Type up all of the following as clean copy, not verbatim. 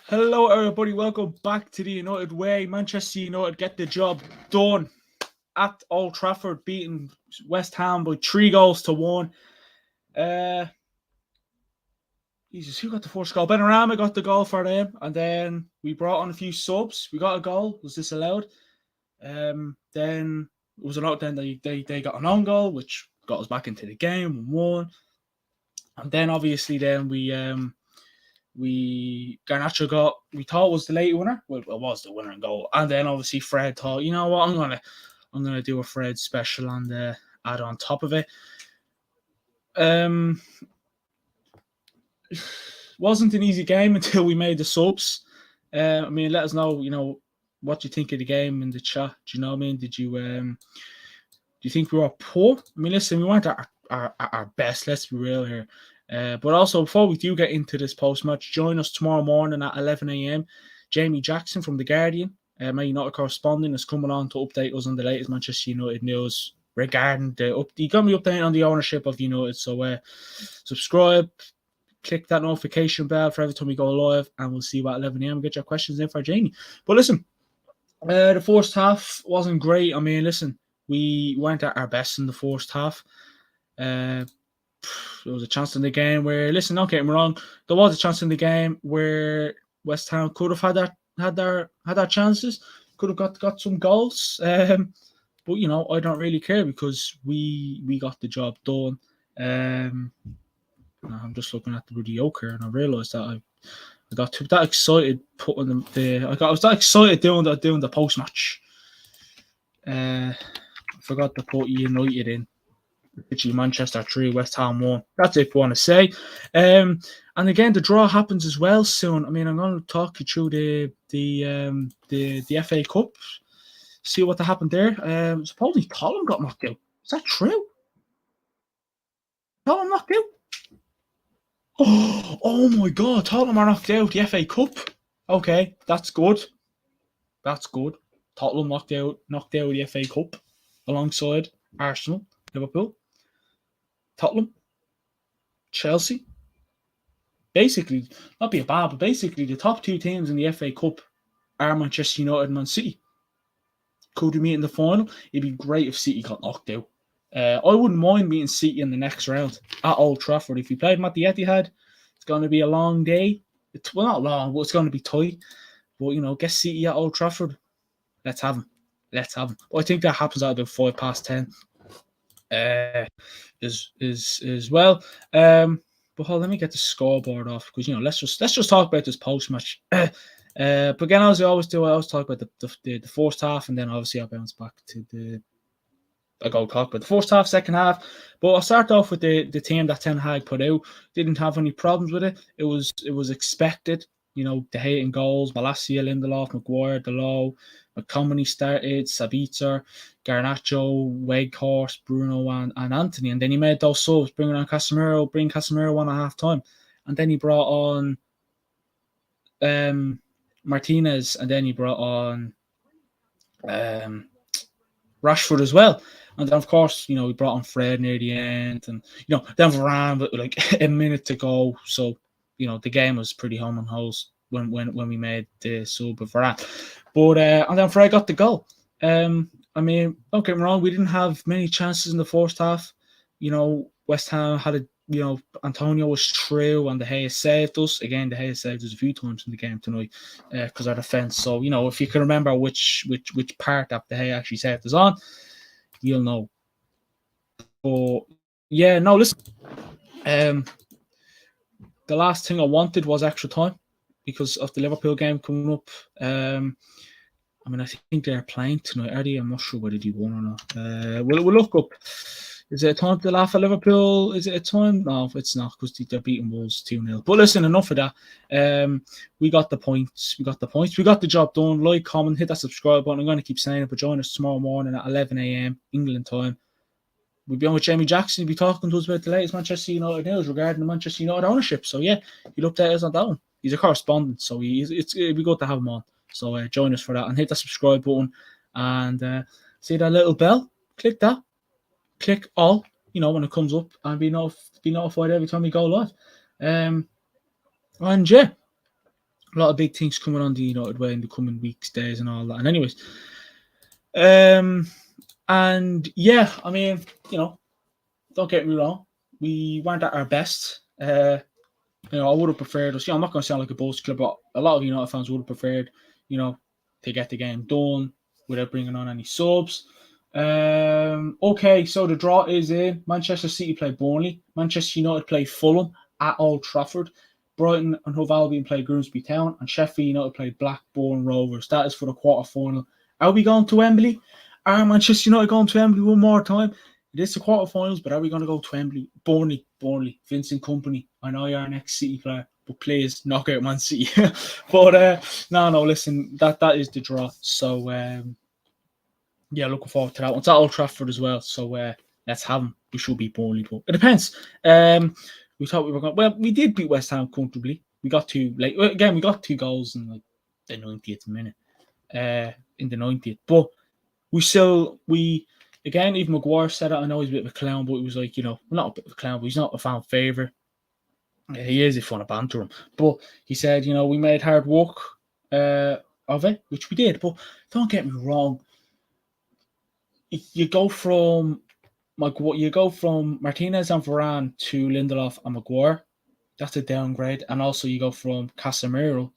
Hello, everybody. Welcome back to the United Way. Manchester United get the job done at Old Trafford, beating West Ham by 3-1. Jesus, who got the first goal? Benrahma got the goal for them, and then we brought on a few subs. We got a goal. Was disallowed. Then it was another. Then they got an own goal, which got us back into the game and won. And then obviously Garnacho got, we thought was the late winner. Well, it was the winner and goal. And then obviously Fred thought, you know what, I'm gonna do a Fred special and add on top of it. Wasn't an easy game until we made the subs. Let us know, what you think of the game in the chat. Do you know what I mean? Do you think we were poor? I mean, listen, we weren't at our best. Let's be real here. But also, before we do get into this post-match, join us tomorrow morning at 11 a.m. Jamie Jackson from The Guardian, my United correspondent, is coming on to update us on the latest Manchester United news regarding he's going to be updating on the ownership of United. So subscribe, click that notification bell for every time we go live, and we'll see you at 11 a.m. Get your questions in for Jamie. But listen, the first half wasn't great. I mean, listen, we weren't at our best in the first half. There was a chance in the game where, listen, don't get me wrong, there was a chance in the game where West Ham could have had their chances, could have got some goals. But I don't really care because we got the job done. I'm just looking at the bloody yoke here, and I realised that I got that excited putting I was that excited doing the post match. I forgot to put United in. Manchester 3, West Ham 1. That's it I want to say. And again, the draw happens as well soon. I mean, I'm going to talk you through the FA Cup, see what happened there. Supposedly Tottenham got knocked out. Is that true? Tottenham knocked out? Oh my God, Tottenham are knocked out the FA Cup. Okay, that's good. Tottenham knocked out the FA Cup alongside Arsenal, Liverpool, Tottenham, Chelsea. Basically, not being bad, but basically the top two teams in the FA Cup are Manchester United and Man City. Could we meet in the final? It'd be great if City got knocked out. I wouldn't mind meeting City in the next round at Old Trafford. If we played them at the Etihad, it's going to be a long day. Not long, but it's going to be tight. But, get City at Old Trafford. Let's have them. But I think that happens at about 10:05. As well. But let me get the scoreboard off because let's just talk about this post match. But again, as I always do, I always talk about the first half, and then obviously I'll bounce back to I go talk about the first half, second half. But I'll start off with the team that Ten Hag put out. Didn't have any problems with it. It was expected. De Gea in goals, Malacia, Lindelof, Maguire, Delo, McTominay started, Sabitzer, Garnacho, Weghorst, Bruno, and Anthony. And then he made those subs, bring Casemiro on at half time. And then he brought on Martinez, and then he brought on Rashford as well. And then, of course, he brought on Fred near the end. And, then Varane, but like a minute to go. So, the game was pretty home and hose when we made the sub of Varane. But and then Fred got the goal. Don't get me wrong, we didn't have many chances in the first half. West Ham had Antonio was through and De Gea saved us. Again, De Gea saved us a few times in the game tonight because our defence. So, if you can remember which part that De Gea actually saved us on, you'll know. But yeah, no, listen. The last thing I wanted was extra time because of the Liverpool game coming up. I think they're playing tonight, are they? I'm not sure whether they won or not. We'll look up. Is it a time to laugh at Liverpool? Is it a time? No, it's not because they're beating Wolves 2-0. But listen, enough of that. We got the points. We got the job done. Like, comment, hit that subscribe button. I'm going to keep saying it, but join us tomorrow morning at 11 a.m. England time. We'll be on with Jamie Jackson. He'll be talking to us about the latest Manchester United news regarding the Manchester United ownership. So, yeah, he'll update us on that one. He's a correspondent, so it'll be good to have him on. So, join us for that and hit that subscribe button and see that little bell. Click that. Click all, when it comes up and be notified every time we go live. And yeah, A lot of big things coming on the United way in the coming weeks, days, and all that. And anyways, and yeah, I mean, don't get me wrong, we weren't at our best. I would have preferred us. I'm not going to sound like a boast club, but a lot of United fans would have preferred, to get the game done without bringing on any subs. Okay, so the draw is in. Manchester City play Burnley. Manchester United play Fulham at Old Trafford. Brighton and Hove Albion play Grimsby Town, and Sheffield United play Blackburn Rovers. That is for the quarter final. Are we going to Wembley? Are Manchester United going to Wembley one more time? It is the quarterfinals, but are we going to go to Wembley? Burnley, Vincent Kompany. I know you're our next City player, but please knock out Man City. But no, listen, that is the draw. So yeah, looking forward to that one. It's at Old Trafford as well, so let's have them. We should beat Burnley, but it depends. We thought we were going. Well, we did beat West Ham comfortably. We got two late. Again, we got 2 goals in like the 90th minute. In the 90th, but again, even Maguire said it. I know he's a bit of a clown, but he was like, not a bit of a clown, but he's not a fan favourite. He is if you want to banter him. But he said, we made hard work of it, which we did. But don't get me wrong. You go from Martinez and Varane to Lindelof and Maguire. That's a downgrade. And also you go from Casemiro.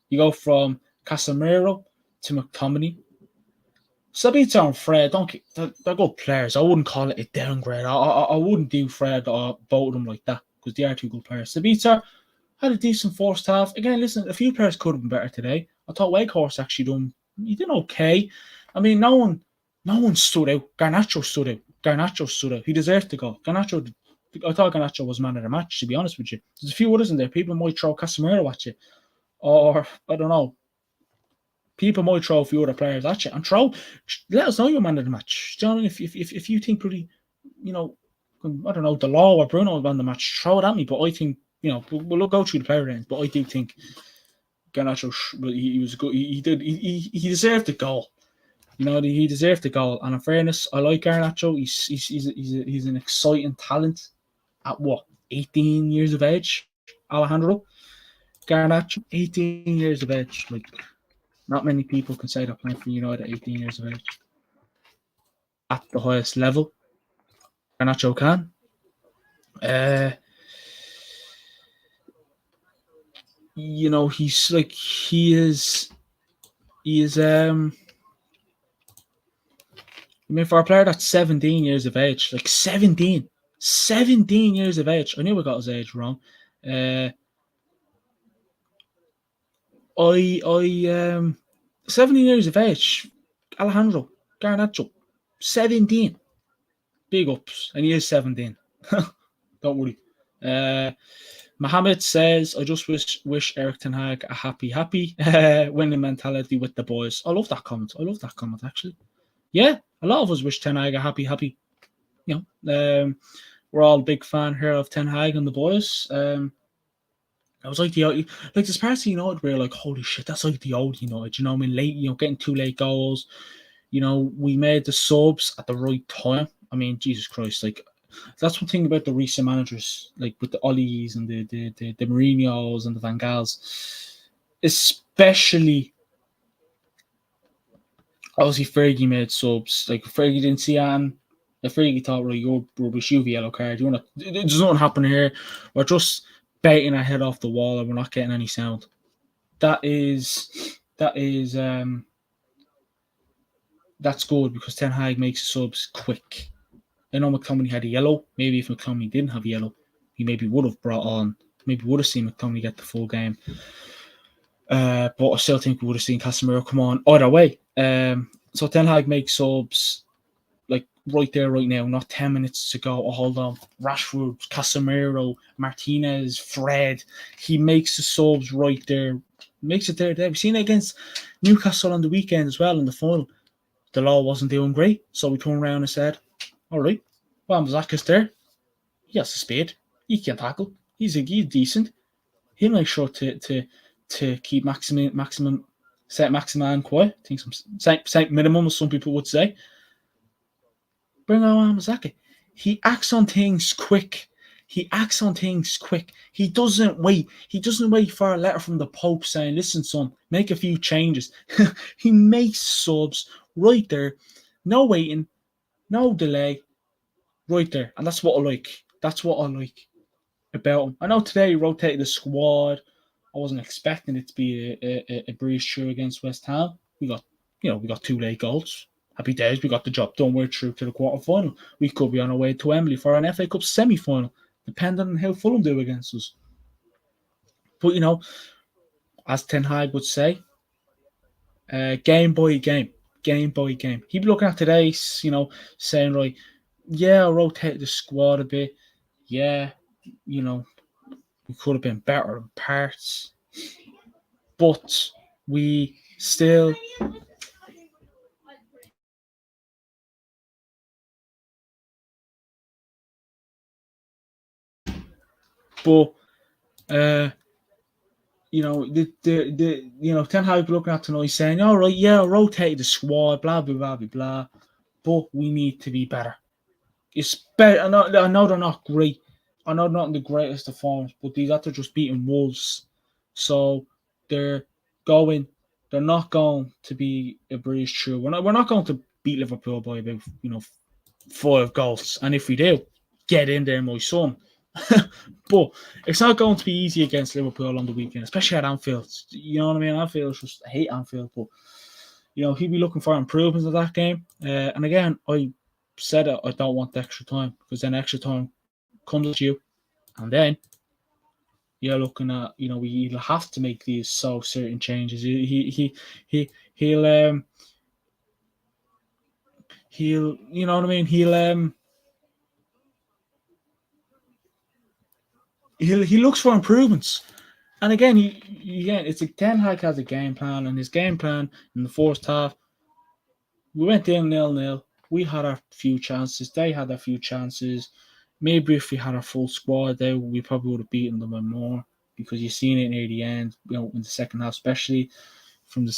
To McTominay. Sabitzer and Fred, they're good players. I wouldn't call it a downgrade. I wouldn't do Fred or both of them like that because they are 2 good players. Sabitzer had a decent first half. Again, listen, a few players could have been better today. I thought Wakehorse actually he did okay. I mean, no one stood out. Garnacho stood out. He deserved to go. I thought Garnacho was man of the match, to be honest with you. There's a few others in there. People might throw Casemiro at you. Or, I don't know. People might throw a few other players at you. And let us know you're man of the match. Do you know what I mean? If you think pretty, I don't know, the Law or Bruno was man of the match, throw it at me. But I think, we'll go through the player range. But I do think Garnacho, he was good. He deserved the goal. He deserved the goal. And in fairness, I like Garnacho. He's an exciting talent at 18 years of age. Alejandro Garnacho, 18 years of age. Like, not many people can say they're playing for United at 18 years of age. At the highest level. Garnacho can. He's like, he is for a player that's 17 years of age, like 17 years of age. I knew we got his age wrong. 17 years of age, Alejandro Garnacho, 17. Big ups, and he is 17. Don't worry. Mohammed says, I just wish Eric Ten Hag a happy winning mentality with the boys. I love that comment. Actually. Yeah, a lot of us wish Ten Hag a happy. We're all a big fan here of Ten Hag and the boys. I was like this part of United where like, holy shit, that's like the old United. I mean, late, getting 2 late goals. We made the subs at the right time. I mean, Jesus Christ, like that's one thing about the recent managers, like with the Ollies and the Mourinhos and the Van Gaals, especially. Obviously, Fergie made subs. Like Fergie didn't see Anne. If Fergie thought, right, you're rubbish, you have a yellow card. There's nothing happening here. We're just baiting our head off the wall and we're not getting any sound. That's good because Ten Hag makes subs quick. I know McTominay had a yellow. Maybe if McTominay didn't have a yellow, he maybe would have seen McTominay get the full game. But I still think we would have seen Casemiro come on either way. So Ten Hag makes subs like right there, right now, not 10 minutes to go. Oh, hold on. Rashford, Casemiro, Martinez, Fred. He makes the subs right there. Makes it there. We've seen it against Newcastle on the weekend as well in the final. The Law wasn't doing great. So we turned around and said, all right, Wan-Bissaka's there. He has a speed. He can tackle. He's decent. He'll make sure to keep maximum quiet. I think some minimum, as some people would say. Bring on Wan-Bissaka. He acts on things quick. he acts on things quick. He doesn't wait. He doesn't wait for a letter from the Pope saying, listen, son, make a few changes. He makes subs right there. No waiting, no delay, right there. And that's what I like. That's what I like about him. I know today he rotated the squad. I wasn't expecting it to be a breeze through against West Ham. We got 2 late goals. Happy days. We got the job done. We're through to the quarter final. We could be on our way to Wembley for an FA Cup semi final, depending on how Fulham do against us. But as Ten Hag would say, game by game, game by game. He'd be looking at today, saying, right, yeah, I'll rotate the squad a bit. Yeah, we could have been better in parts, but we still. But Ten Hag looking at tonight saying, all right, yeah, I'll rotate the squad, blah blah blah blah blah, but we need to be better. It's better. I know they're not great. I know they're not in the greatest of forms, but these are just beating Wolves, so they're going. They're not going to be a breeze through. We're not going to beat Liverpool by about 5 goals, and if we do, get in there, my son. But it's not going to be easy against Liverpool on the weekend, especially at Anfield. You know what I mean? I hate Anfield, but he'll be looking for improvements in that game. And again, I said it, I don't want the extra time, because then extra time comes at you, and then you're looking at we'll have to make these certain changes. He'll you know what I mean. He looks for improvements. And again, it's like Ten Hag has a game plan, and his game plan in the first half, we went in 0-0. We had a few chances. They had a few chances. Maybe if we had a full squad, we probably would have beaten them by more, because you've seen it near the end, in the second half, especially we brought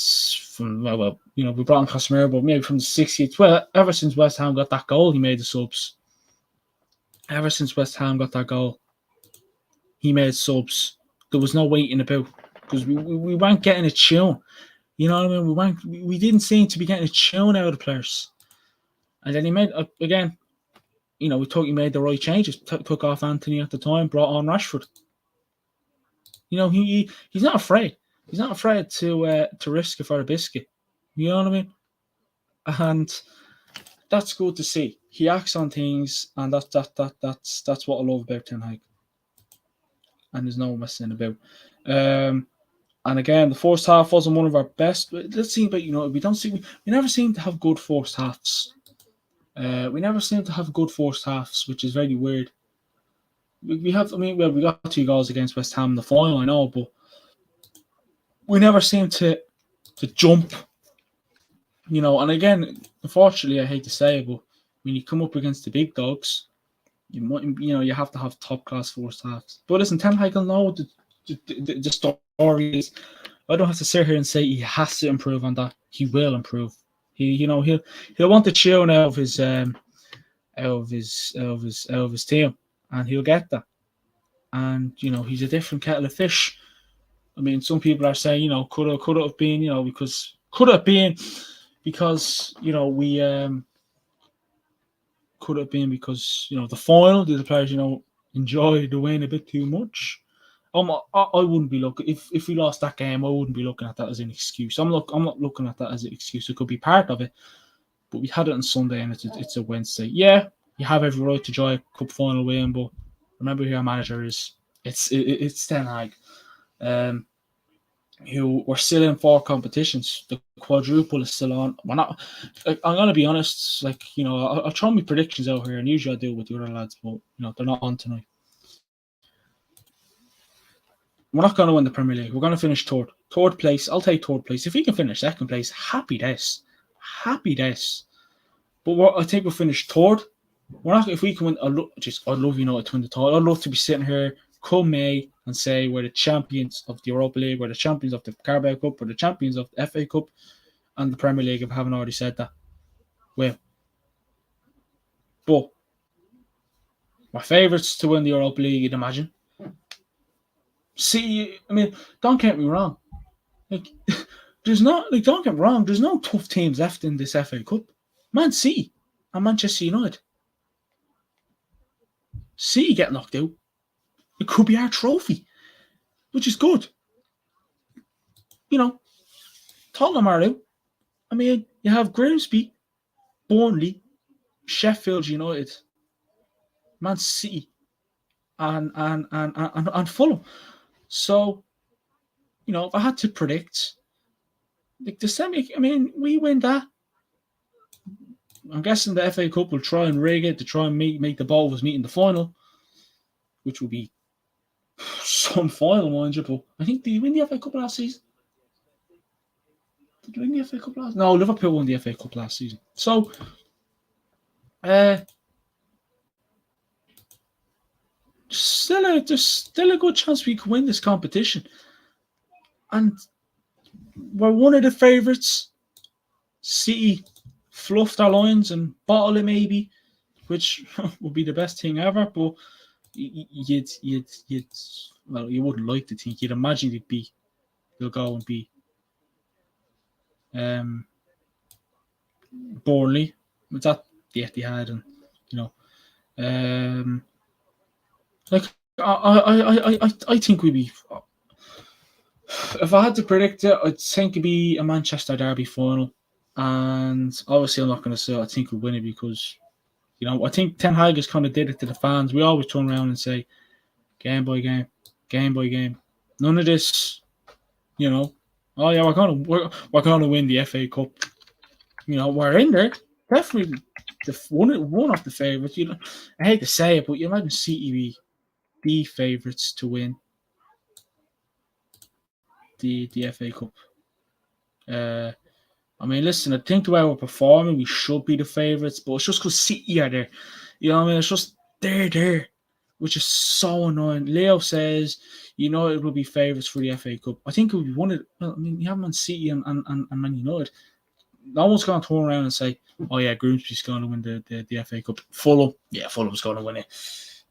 in Casemiro, but maybe from the 60th. Well, ever since West Ham got that goal, he made the subs. Ever since West Ham got that goal, he made subs. There was no waiting about, because we weren't getting a tune. You know what I mean? We didn't seem to be getting a tune out of the players. And then he made, again, we thought he made the right changes. Took off Anthony at the time, brought on Rashford. He's not afraid. He's not afraid to risk it for a biscuit. You know what I mean? And that's good to see. He acts on things, and that's what I love about Ten Hag. And there's no messing about. And again, the first half wasn't one of our best. Let's see, but we never seem to have good first halves. We never seem to have good first halves, which is very weird. We got 2 goals against West Ham in the final, I know, but we never seem to jump. And again, unfortunately, I hate to say it, but when you come up against the big dogs, you have to have top class first halves. But listen, Ten Hag will know the story is. I don't have to sit here and say he has to improve on that. He will improve. He'll want the tune out of his team, and he'll get that. And he's a different kettle of fish. I mean, some people are saying could have been because we could have been because the final, the players enjoy the win a bit too much. I wouldn't be looking if we lost that game. I wouldn't be looking at that as an excuse. I'm not looking at that as an excuse. It could be part of it, but we had it on Sunday and it's a Wednesday. Yeah, you have every right to enjoy a cup final win, but remember who our manager is. It's Ten Hag, who we're still in 4 competitions. The quadruple is still on. We're not. I'm gonna be honest. I'll throw my predictions out here, and usually I do with the other lads, but they're not on tonight. We're not going to win the Premier League. We're going to finish third. Third place. I'll take third place. If we can finish second place, happy days. Happy days. But I think we'll finish third. We're not. If we can win, I'd love United to win the title. I'd love to be sitting here come May and say we're the champions of the Europa League, we're the champions of the Carabao Cup, we're the champions of the FA Cup and the Premier League, if I haven't already said that. Well, but We're favourites to win the Europa League, you'd imagine. See, I mean, don't get me wrong. Like, don't get me wrong, there's no tough teams left in this FA Cup. Man City and Manchester United. City get knocked out. It could be our trophy, which is good. Tottenham are out. I mean, you have Grimsby, Burnley, Sheffield United, Man City, and Fulham. So, if I had to predict, like the semi, I mean, we win that. I'm guessing the FA Cup will try and rig it to try and make the Boltons meet in the final, which will be some final, mind you. But I think, did you win the FA Cup last season? Did you win the FA Cup last? No, Liverpool won the FA Cup last season. So, there's still a good chance we could win this competition, and we're one of the favourites. City fluffed our lines and bottle it maybe, which would be the best thing ever. But you wouldn't like to think. You'd imagine they'll go and be Burnley with that the Etihad, and like I think we'd be. If I had to predict it, I'd think it'd be a Manchester derby final, and obviously I'm not going to say I think we'll win it because I think Ten Hag has kind of did it to the fans. We always turn around and say game by game, game by game. None of this, oh yeah, we're gonna win the FA Cup. We're in there. Definitely one of the favourites. I hate to say it, but you imagine City be the favourites to win the FA Cup. I mean, listen, I think the way we're performing, we should be the favourites, but it's just because City are there. It's just they're there, which is so annoying. Leo says United will be favourites for the FA Cup. I think it would be one of. Well, I mean, you have Man City and Man United. No one's going to turn around and say, "Oh yeah, Grimsby's going to win the FA Cup." Fulham's going to win it.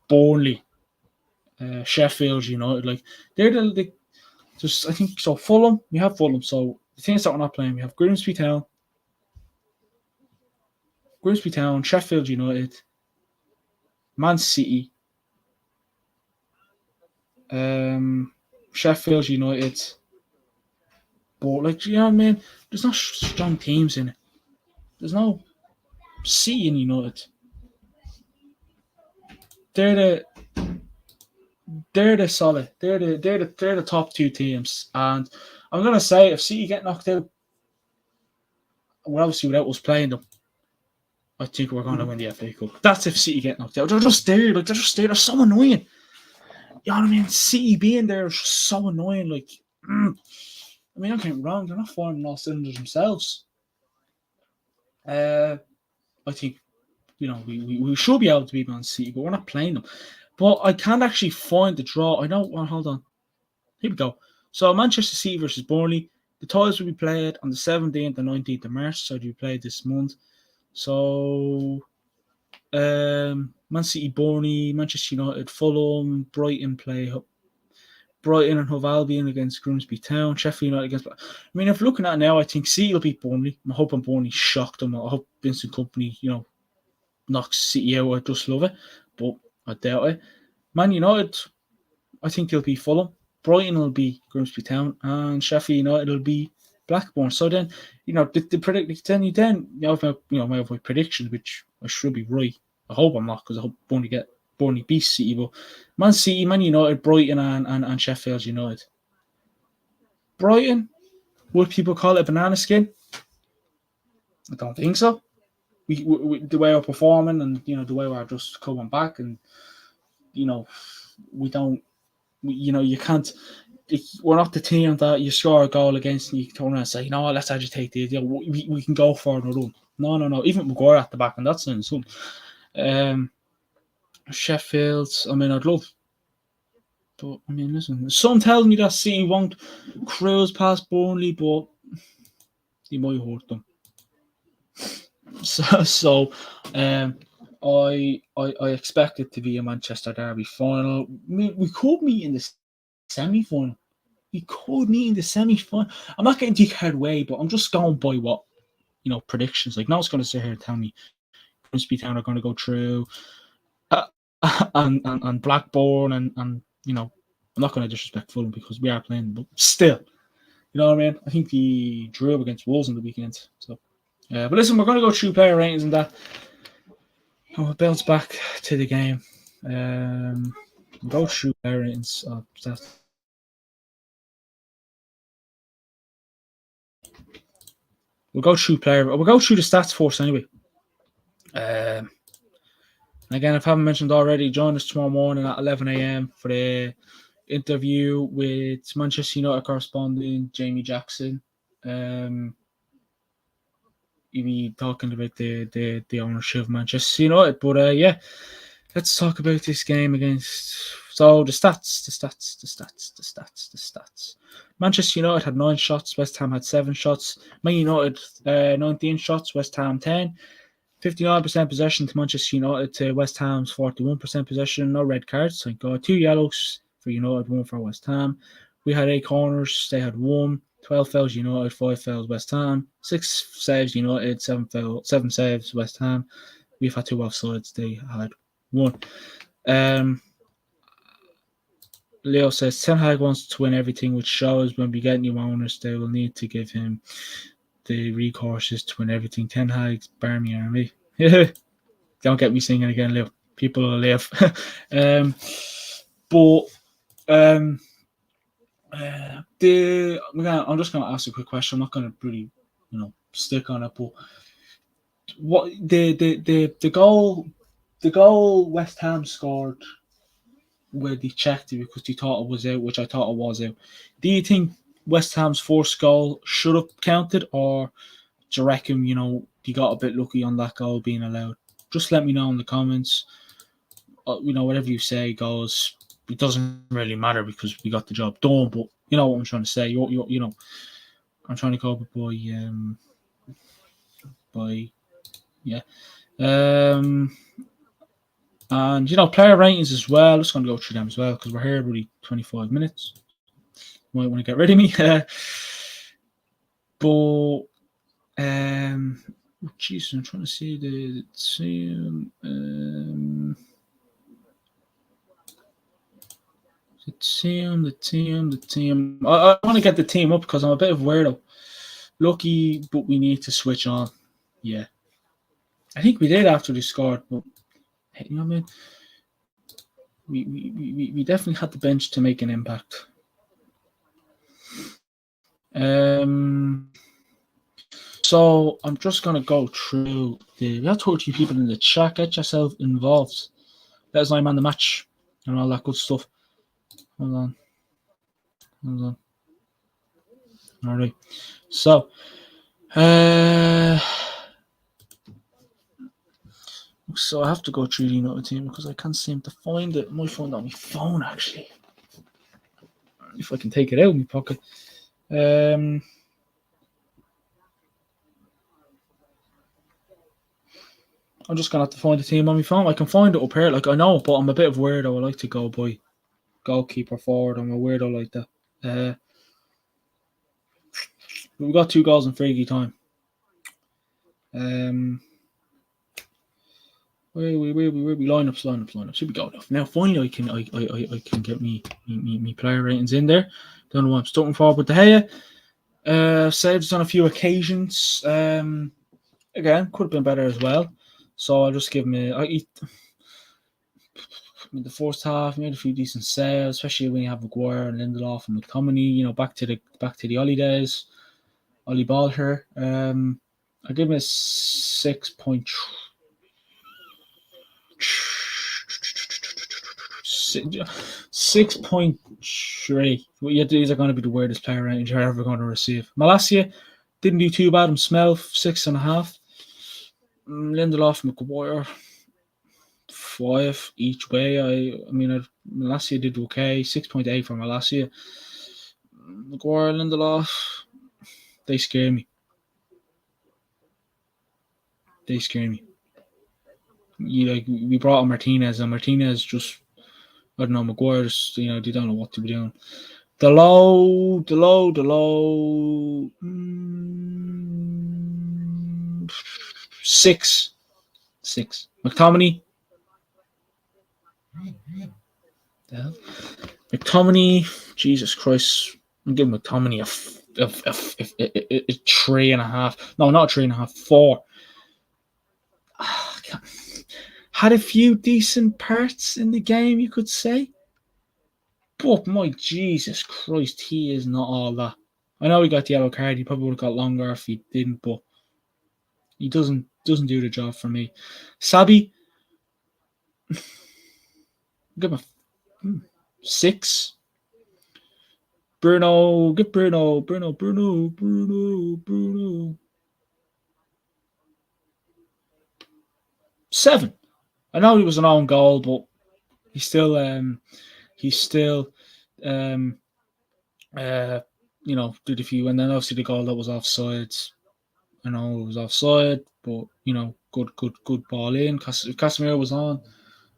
Burnley, Sheffield United, like they're the just I think so. Fulham, we have Fulham. So the things that we're not playing, we have Grimsby Town, Sheffield United, Man City, Sheffield United. But like, what I mean? There's no strong teams in it. There's no City and United. They're the solid. They're the top two teams. And I'm gonna say if City get knocked out, well, obviously without us playing them, I think we're gonna win the FA Cup. That's if City get knocked out. They're just there. Like they're just there. They're so annoying. You know what I mean? City being there is just so annoying. Like, I mean, don't get me wrong. They're not firing all cylinders themselves. I think we should be able to beat Man City, but we're not playing them. But I can't actually find the draw. I know. Well, hold on. Here we go. So Manchester City versus Burnley. The ties will be played on the 17th and 19th of March. So we played this month. So Man City, Burnley, Manchester United, Fulham, Brighton play. Brighton and Hove Albion against Grimsby Town. Sheffield United against. I mean, if looking at it now, I think City will beat Burnley. I'm hoping Burnley shocked them. I hope Vincent Kompany, knocks City out. I just love it, but I doubt it. Man United, I think they'll be Fulham. Brighton will be Grimsby Town, and Sheffield United will be Blackburn. So then, the predict. Then you have my predictions, which I should be right. I hope I'm not because I hope Burnley beats City. But Man City, Man United, Brighton, and Sheffield United. Brighton, would people call it a banana skin? I don't think so. We the way we're performing and the way we're just coming back and we don't you can't we're not the team that you score a goal against and you turn around and say let's agitate the we can go for another run. No, even Maguire at the back and that's in some Sheffield, I mean I'd love, but I mean listen, some tells me that City won't cruise past Burnley, but you might hurt them. So I expect it to be a Manchester Derby final. We could meet in the semi final. We could meet in the semi final. I'm not getting too carried away, but I'm just going by what predictions. Like, no one's going to sit here and tell me Grimsby Town are going to go through, uh, and Blackburn and I'm not going to disrespect Fulham because we are playing, but still, you know what I mean. I think the drew against Wolves on the weekend. So, but listen, we're going to go through player ratings and that. And we'll bounce back to the game. Go through player ratings. We'll go through the stats first anyway. Again, if I haven't mentioned already, join us tomorrow morning at 11 a.m. for the interview with Manchester United correspondent Jamie Jackson. He'll be talking about the ownership of Manchester United. But yeah, let's talk about this game against. So the stats. Manchester United had 9 shots. West Ham had 7 shots. Man United 19 shots. West Ham 10. 59% possession to Manchester United to West Ham's 41% possession. No red cards, thank God. 2 yellows for United, 1 for West Ham. We had 8 corners, they had 1. 12 fouls United, 5 fouls West Ham. 6 saves United, 7 saves West Ham. We've had 2 offsides, they had 1. Leo says Ten Hag wants to win everything, which shows when we get new owners, they will need to give him the recourses to win everything. Ten Hag's Barmy Army. Don't get me singing again, Leo. People will live. I'm just going to ask a quick question. I'm not going to really, stick on it. But what the goal West Ham scored where they checked it because they thought it was out, which I thought it was out. Do you think West Ham's first goal should have counted, or do you reckon you got a bit lucky on that goal being allowed? Just let me know in the comments. Whatever you say goes. It doesn't really matter because we got the job done. But you know what I'm trying to say. I'm trying to go by yeah. And player ratings as well. Just going to go through them as well because we're here really 25 minutes. Might want to get rid of me. But jeez, I'm trying to see the team. The team. I want to get the team up because I'm a bit of a weirdo. Lucky, but we need to switch on. Yeah. I think we did after they scored, but you know what I mean? We definitely had the bench to make an impact. So I'm just gonna go through we have 30 people in the chat. Get yourself involved. Let us know man the match and all that good stuff. Hold on. All right. So, so I have to go through the United team because I can't seem to find it. My phone on my phone actually. If I can take it out of my pocket. I'm just gonna have to find the team on my phone. I can find it up here, like I know, but I'm a bit of a weirdo. I like to go by goalkeeper forward. I'm a weirdo like that. We got 2 goals in freaky time. Where we lineups. Should be good enough. Now finally I can get me player ratings in there. Don't know what I'm starting for, but De Gea saves on a few occasions. Again, could have been better as well. So I'll just give him the first half, made a few decent saves, especially when you have Maguire and Lindelof and McTominay. Back to the Ollie days, Ollie Ball here. I give him a 6.3. 6.3. Well, these are going to be the weirdest player range you're ever going to receive. Malacia didn't do too bad himself, 6.5. Lindelof, Maguire, 5 each way. Malacia did okay, 6.8 for Malacia. Maguire, Lindelof, they scare me. we brought on Martinez, and Martinez just, I don't know, Maguire's, they don't know what to be doing. The low. 6. McTominay. McTominay, Jesus Christ. I'm giving McTominay a 3.5. No, not 3.5, 4. Had a few decent parts in the game, you could say. But my Jesus Christ, he is not all that. I know he got the yellow card. He probably would have got longer if he didn't, but he doesn't do the job for me. Sabi, give him a 6. Bruno, get Bruno. 7. I know he was an own goal, but he's still did a few, and then obviously the goal that was offside. I know it was offside, but good ball in. Casemiro was on. I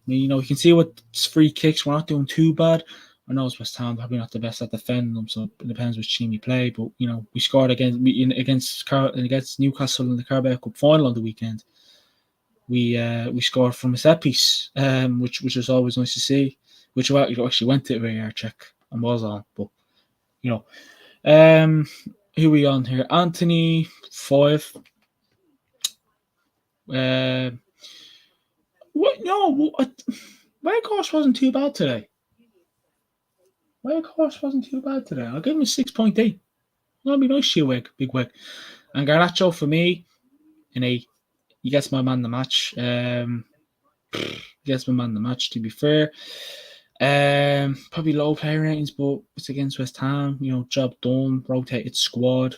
mean, you can see what free kicks. We're not doing too bad. I know it's West Ham, probably not the best at defending them, so it depends which team you play. But we scored against Newcastle in the Carabao Cup final on the weekend. We scored from a set piece, which was always nice to see. Which actually went to a VAR check and was on, but who are we on here? Anthony 5. What? No, Weghorst wasn't too bad today. I'll give him a 6.8. That'll be nice to you, big Weg. And Garnacho for me, an 8. He gets my man the match. To be fair. Probably low player ratings, but it's against West Ham. Job done. Rotated squad.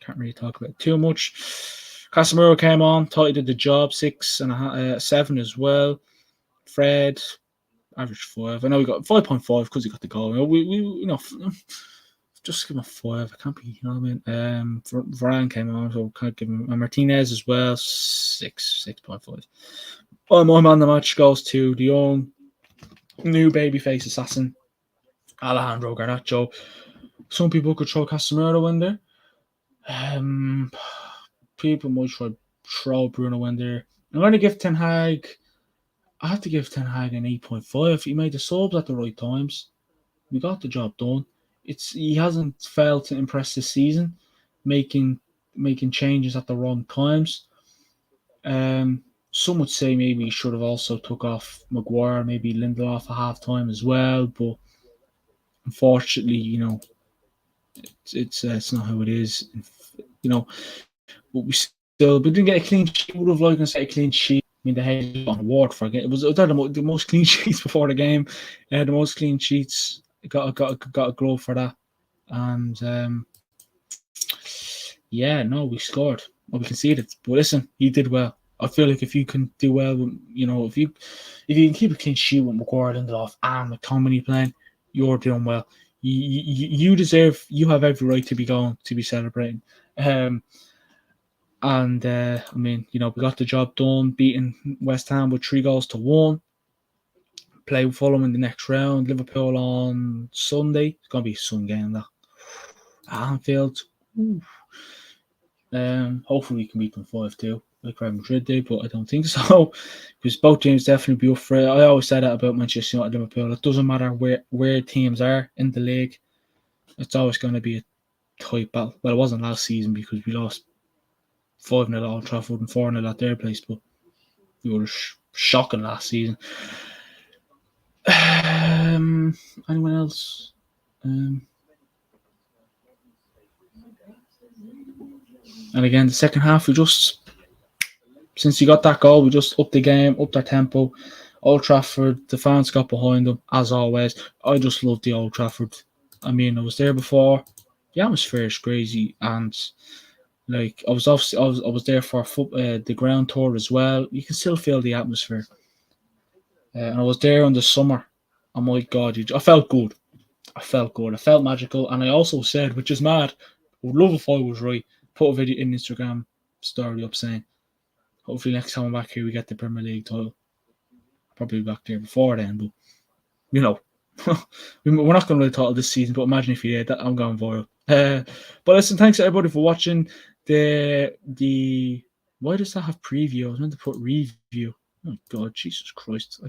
Can't really talk about it too much. Casemiro came on. Thought he did the job. 6 and 7 as well. Fred, average 5. I know we got 5.5 because he got the goal. We just give him a 5. I can't be, you know what I mean? Varane came on, so can't give him. And Martinez as well, 6.5. My man the match goes to the young new babyface assassin, Alejandro Garnacho. Some people could throw Casemiro in there. People might try throw Bruno in there. I'm going to give Ten Hag. I have to give Ten Hag an 8.5. He made the subs at the right times. We got the job done. He hasn't failed to impress this season, making changes at the wrong times. Some would say maybe he should have also took off Maguire, maybe Lindelof at half time as well, but unfortunately, it's not how it is. But we didn't get a clean sheet. We would have liked to say a clean sheet. I mean, the head on award for it. It was the most clean sheets before the game. The most clean sheets. Got a glow for that. And we scored. Well, we conceded. But listen, he did well. I feel like if you can do well, if you can keep a clean sheet with Maguire, Lindelof, and McTominay playing, you're doing well. You deserve. You have every right to be celebrating. And we got the job done, beating West Ham with 3-1. Play Fulham in the next round. Liverpool on Sunday. It's gonna be a Sun game that. Anfield. Hopefully we can beat them 5-2, like Real Madrid did, but I don't think so. Because both teams definitely be up for it. I always say that about Manchester United and Liverpool. It doesn't matter where teams are in the league. It's always going to be a tight battle. Well, it wasn't last season because we lost 5-0 at Old Trafford and 4-0 at their place, but we were shocking last season. Anyone else? And again, the second half, since you got that goal, we just upped the game, upped our tempo. Old Trafford, the fans got behind them, as always. I just love the Old Trafford. I mean, I was there before. The atmosphere is crazy, and I was there for the ground tour as well. You can still feel the atmosphere. And I was there in the summer. Oh my God, I felt good. I felt magical, and I also said, which is mad, I would love if I was right. Put a video in Instagram story up saying, hopefully next time I'm back here we get the Premier League title. Probably back there before then, but you know, we're not going to win the title this season. But imagine if you did, I'm going viral. But listen, thanks everybody for watching. The why does that have preview? I was meant to put review. Oh my God, Jesus Christ!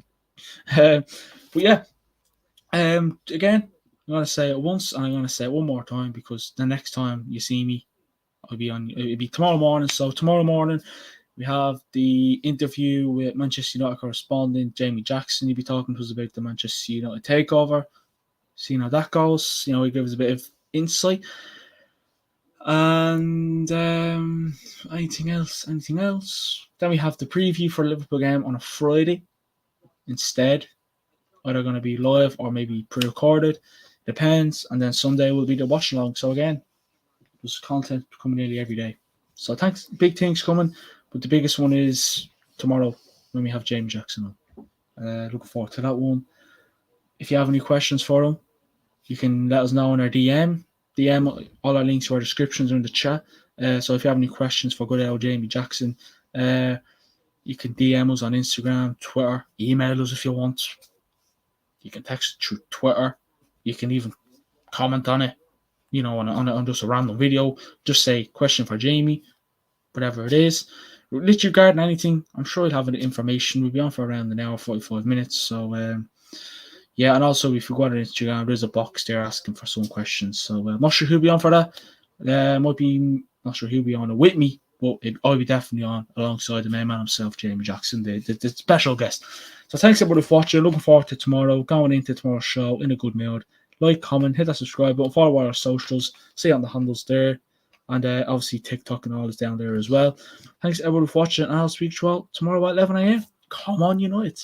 But yeah, again, I'm going to say it once and I'm going to say it one more time because the next time you see me, it'll be tomorrow morning. So tomorrow morning we have the interview with Manchester United correspondent Jamie Jackson. He'll be talking to us about the Manchester United takeover, seeing how that goes. You know, he gives us a bit of insight. And anything else? Then we have the preview for the Liverpool game on a Friday instead. Either going to be live or maybe pre-recorded. Depends. And then Sunday will be the watch along. So again, there's content coming nearly every day. So thanks. Big things coming. But the biggest one is tomorrow when we have James Jackson on. Looking forward to that one. If you have any questions for him, you can let us know in our DM. All our links to our descriptions are in the chat. So if you have any questions for good old Jamie Jackson, you can DM us on Instagram, Twitter, email us if you want. You can text through Twitter. You can even comment on it, you know, on just a random video. Just say question for Jamie, whatever it is. Literally regarding anything, I'm sure you'll have the information. We'll be on for around an hour, 45 minutes. So, yeah, and also if you go on Instagram, there's a box there asking for some questions. So I'm not sure who'll be on for that. Not sure who'll be on it with me, but I'll be definitely on alongside the main man himself, Jamie Jackson, the special guest. So thanks everybody for watching. Looking forward to tomorrow. Going into tomorrow's show in a good mood. Like, comment, hit that subscribe button, follow our socials, see on the handles there, and obviously TikTok and all is down there as well. Thanks everybody for watching, and I'll speak to you all tomorrow at 11 a.m. Come on, United.